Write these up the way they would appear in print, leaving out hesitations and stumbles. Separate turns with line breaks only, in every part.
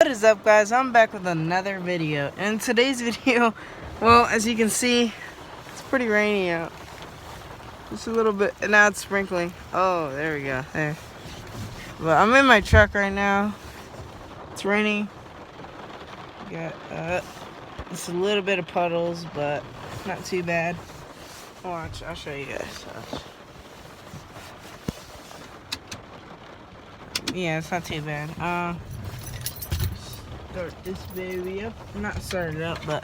What is up, guys? I'm back with another video. In today's video, well, as you can see, it's pretty rainy out. Just a little bit, and now it's sprinkling. Oh, there we go. There. But I'm in my truck right now. It's raining. Got just a little bit of puddles, but not too bad. Watch, I'll show you guys. Watch. Yeah, it's not too bad. Start this baby up. Not start it up, but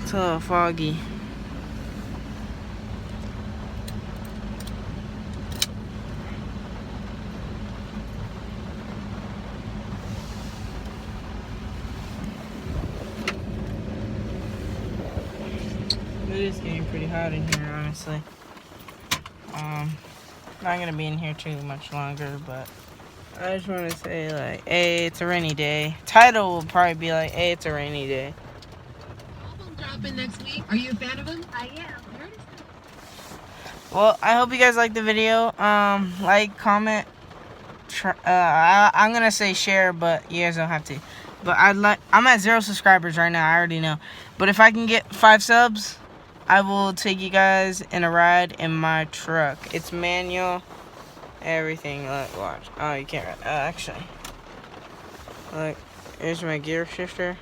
it's a little foggy. It is getting pretty hot in here, honestly. Not gonna be in here too much longer, but I just want to say, like, hey, it's a rainy day. Title will probably be like, hey, it's a rainy day.
Album dropping next week. Are you a fan of him? I am.
Well, I hope you guys like the video. Like, comment. I'm gonna say share, but you guys don't have to. But I'm at 0 subscribers right now. I already know. But if I can get 5 subs, I will take you guys in a ride in my truck. It's manual, everything. Look, watch. Oh, you can't. Actually, look. Here's my gear shifter.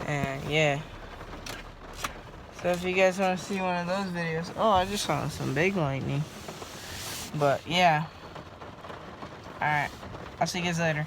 And yeah. So if you guys want to see one of those videos, oh, I just saw some big lightning. But yeah. All right. I'll see you guys later.